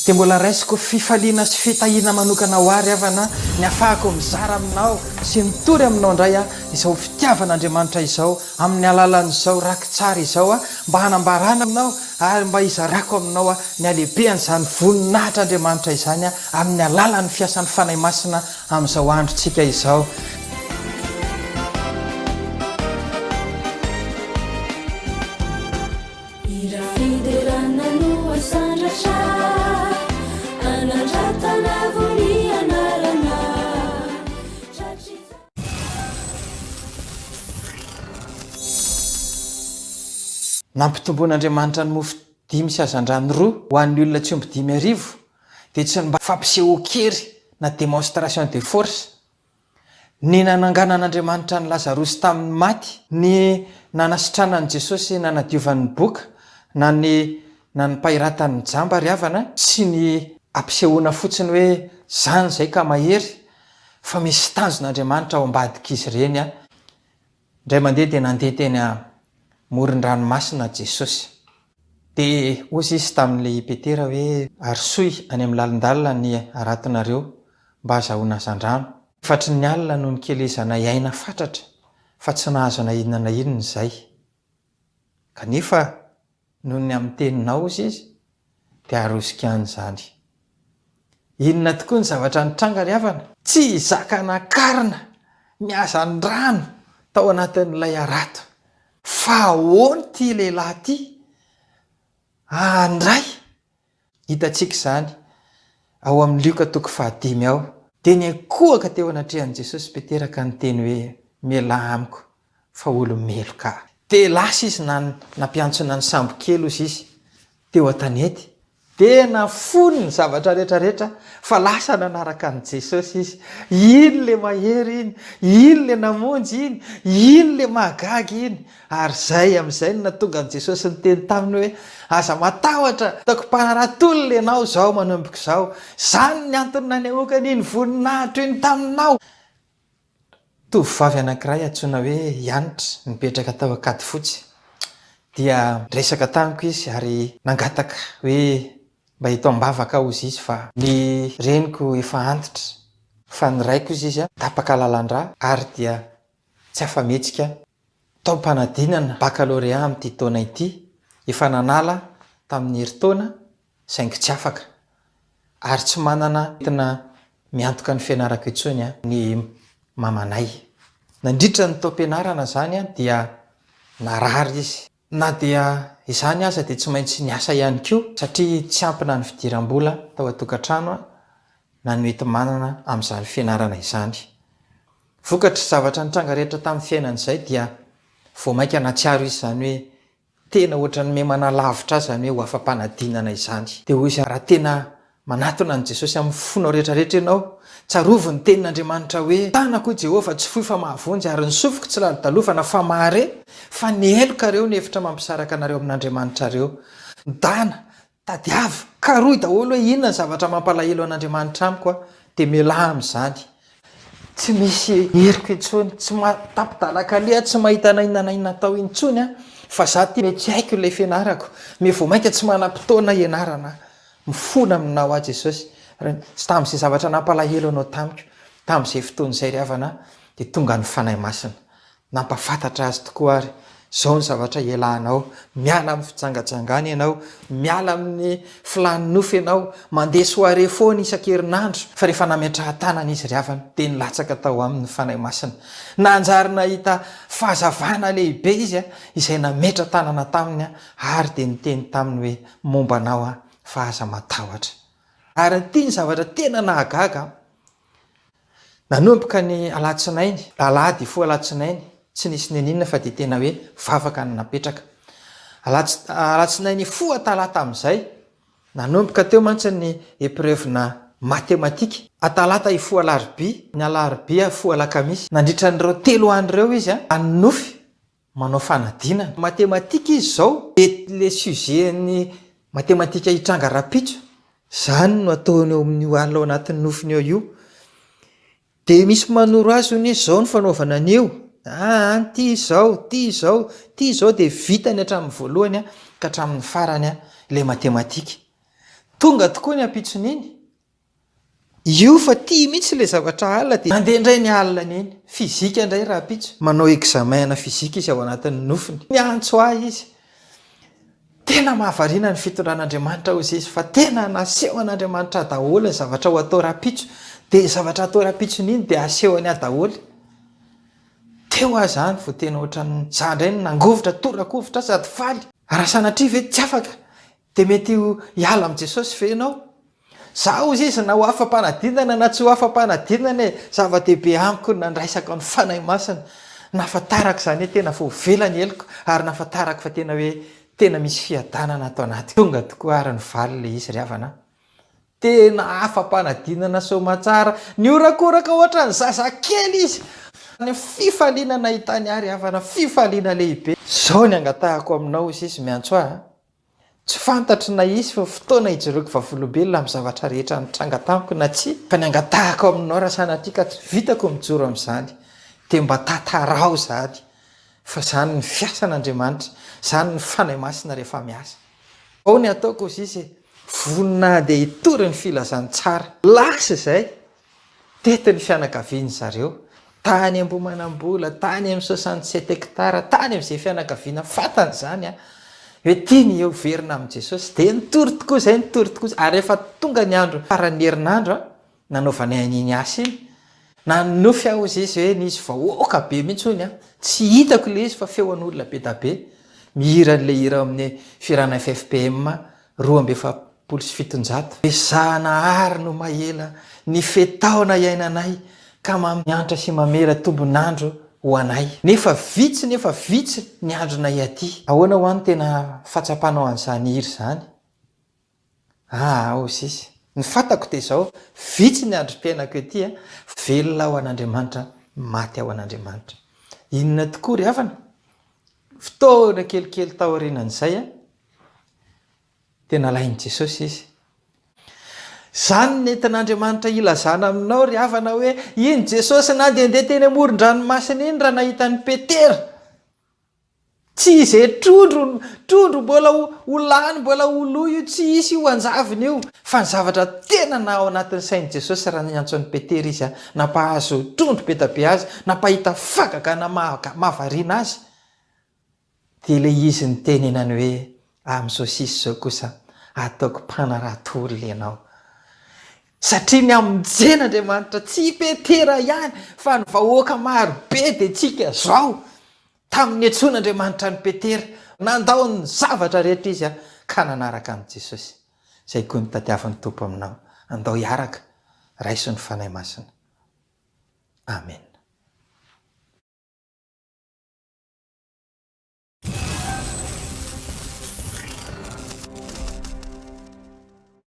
dia mbola raisiko fifaliana sy fitahiana manokana ho ary avana ny afahako mizara aminao sy mitory aminao indray izao fitiavan'Andriamanitra izao amin'ny alalan'izao raky tsara izao mba hanambarana aminao ary mba izarako aminao ny alehibean'izany voninahitr'Andriamanitra izany amin'ny alalan'ny fiasan'ny fanahy masina amin'izao androntsika izao. Nampitomboan'Andriamanitra ny mofo 5 sy azandrano 2 ho an'ny olona tsy omby 5,000 dia tsy mba fampisehoan-kery na démonstration de force ny nananganan'Andriamanitra ny Lazarosy tamin'ny maty, ny nanasitranan'i Jesosy nanadiovan'ny boka na ny mpahiratan'ny jamba ry havana sy ny ampisehoana fotsiny hoe zany zay ka mahery fa misy tanjon'Andriamanitra ao ambadika izy ireny indray mandeha dia nandeha teny moron-dranomasina Jesosy dia ozy izy tamin'ilay Petera hoe arisoy any amin'ny lalindalina ny aratonareo mba azahoana hazan-drano. Fatry ny alina no nikelezana iaina fatratra fa tsy nahazo na inona na inona izay. Kanefa noho ny amin'ny teninao izy dia arosika an'izany. Inona tokoa ny zavatra nitranga ry havana? Tsy zaka nakarina ny hazan-drano tao anatin'ilay arato. Fa ahoana ty lehilahy ty? Andray hitantsika izany ao amin'ny Luka 5 ao. Dia ny akohaka teo anatrehan'i Jesosy Petera ka niteny hoe mialahy amiko fa olo melo ka. Dia lasa izy nampiantsona ny sambo kely ozy izy teo an-tanety. Tena fony ny zavatra rehetrarehetra fa lasa nanaraka an'i Jesosy izy. Ino le mahery iny, ino le namonjy iny, ino le mahagagy iny. Ary zay amin'izay no natonga an'i Jesosy niteny taminy hoe aza matahotra, ataoko mpanarantolona ianao izao manomboka izao. Zany ny antony nanehoakany iny voninahitra iny taminao. Tovovavy anankiray antsoina hoe Yanitra mipetraka tao Ankady fotsy dia resaka tamiko izy ary nangataka hoe mba hito ambavaka ozy izy fa ny reniko efa antitra fa ny raiko izy izy tapaka lalandra ary dia tsy afa-metsika tao mpanadinana baccalauréat amin'ity taona ity efa nanala tamin'ny herintaona saingy tsy afaka ary tsy manana entina miantoka ny fianarako intsony ny mamanay. Nandritra ny taom-pianarana zany dia narary izy. Na dia izany aza dia tsy maintsy niasa ihany koa satria tsy ampina ny fidiram-bola tao an-tokantrano na ny mety manana amin'izany fianarana izany. Vokatra zavatra nitranga rehetra tamin'ny fiainan'izay dia vao mainka natsiaro izy zany hoe tena ohatra ny memana lavitra azy zany hoe ho afam-panadinana izany. Dia hoy izy raha tena manatona an'i Jesosy amin'ny fonao rehetrarehetra ianao, tsarovo ny tenin'Andriamanitra hoe tanako i Jehovah tsy foy fa mahavonjy ary ny sofiko tsy ladalofana fa mahare fa ny eloka reo ny hevitra mampisaraka anareo amin'Andriamanitra reo. Dana, tadiavo, karoy daholo hoe inona ny zavatra mampalahelo an'Andriamanitra amiko dia mialahy amin'izany. Tsy misy heriko intsony, tsy matapidalaka le tsy mahita na inona na inona tao intsony fa za ty mety haiko ilay fianarako. Vao mainka tsy manam-potoana ianarana. Mifona aminao a Jesosy. Sy tamin'izay zavatra nampalahelo anao tamiko tamin'izay fotoan'izay ry havana dia tonga ny fanahy masina nampafantatra azy tokoa ary zao ny zavatra ialahinao. Miala amin'ny fijangajangana ianao, miala amin'ny filany nofy ianao, mandeha soare foana isan-kerinandro fa rehefa nametraha tanana izy ry havana dia nilatsaka tao amin'ny fanahy masina. Nanjary nahita fahazavana lehibe izy izay nametra tanana taminy ary dia niteny taminy hoe momba anao fa aza matahotra. Ary ity ny zavatra tena nahagaga. Nanomboka ny alatsinainy, alahady fo alatsinainy, tsy nisy nenina fa dia tena hoe vavaka ny napetraka. Alatsinainy fo atalata amin'izay, nanomboka teo mantsy ny épreuve na matematika. Atalata fo alarobia, ny alarobia fo alakamisy. Nandritra n'ireo 3 andro ireo izy anofy manao fanadinana. Matematika izy zao, le sujet ny matematika hitranga rapitso. Zany no ataony eo amin'ny alina ao anatin'ny nofiny eo io. Dia misy manoro azy ny zao ny fanaovana an'io. Ty izao dia vitany hatramin'ny voalohany ka hatramin'ny farany ilay matematika. tonga tokoa ny ampitson'iny io fa tia mihitsy le zavatra alina dia mandeha indray ny alina niny fizika indray raha pitso manao examena fizika izy ao anatin'ny nofiny miantso ahy izy tena mahavariana ny fitondran'Andriamanitra hozy izy fa tena naseho an'Andriamanitra daholo ny zavatra ho atao raha-pitso dia zavatra atao raha-pitson'iny dia asehony adaholy teo aho zany vo tena ohatran'ny zandray ny nangovitra torakovitra sady faly raha sanatria ve tsy afaka dia mety hiala amin'i Jesosy ve ianao za ozy izy na ho afam-panadinana na tsy ho afam-panadinana e zava-dehibe amiko nandraisaka ny fanahy masina nafataraka zany hoe tena fa velany eloko ary nafataraka fa tena hoe tena misy fiadanana atao anaty tonga tokoa ary ny valy le izy ry havana tena afam-panadinana somatsara ny orakoraka ohatra ny zazakely izy ny fifaliana hitany ary havana fifaliana lehibe zao ny angatahako aminao izy izy miantso ahy tsy fantatry na izy fa fotoana hijoroako vavolombelona amin'ny zavatra rehetra nitranga tamiko na tsy fa ny angatahako aminao raha sanatria ka tsy vitako mijoro amin'izany dia mba tatarao zany fa zany ny fiasan'Andriamanitra zany ny fanahy masina rehefa miasa ao ny ataoko izy izy vonina dia hitory ny filazany tsara lasa izay tety ny fianakaviany zareo tany Ambohimanambola tany amin'ny 67 hektara tany amin'izay fianakaviana fatany zany hoe tia ny eo verina amin'i Jesosy dia nitory tokoa izay nitory tokoa ary rehefa tonga ny andro faran'ny herinandro nanaovany an'iny asa iny na nofy aho izy izy hoe nisy vahoaka be mihitsy hony tsy hitako le izy fa feon'olona be da be mihira n'le hira amin'ny firana FFPM 2700 zanahary no mahela ny fetaona iainanay ka mamiantra sy mamera tombonandro ho anay nefa vitsy ny andronay aty ahoana ho any tena fatsapanao an'izany hira zany ozy izy ny fatako dia zao vitsy ny androm-piainako ety velona ao an'Andriamanitra maty ao an'Andriamanitra inona tokoa ry havana fotoana kelikely taorianan'izay tena lain'i Jesosy izy zany nentin'Andriamanitra ilazana aminao ry havana hoe iny Jesosy nandehandeha teny amoron-dranomasina iny raha nahitany Petera tsy izay trondro mbola ho lany mbola ho lo io tsy isy io anjaviny io fa ny zavatra tena na ao anatin'ny sain'i Jesosy raha niantson'ny Petera izy nampahazo trondro be da be azy nampahita fagaka na mahavariana azy dia le izy ny tenenany hoe amin'izao sisy zao kosa ataoko mpanarato-olona ianao satria ny amonjen'Andriamanitra tsy Petera ihany fa ny vahoaka maro be dia tsika zao tamin'ny antson'Andriamanitra ny Petera nandao ny zavatra rehetra izy ka nanaraka an'i Jesosy izay koa ny tadiavan'ny Tompo aminao andao hiaraka raiso ny fanahy masina amen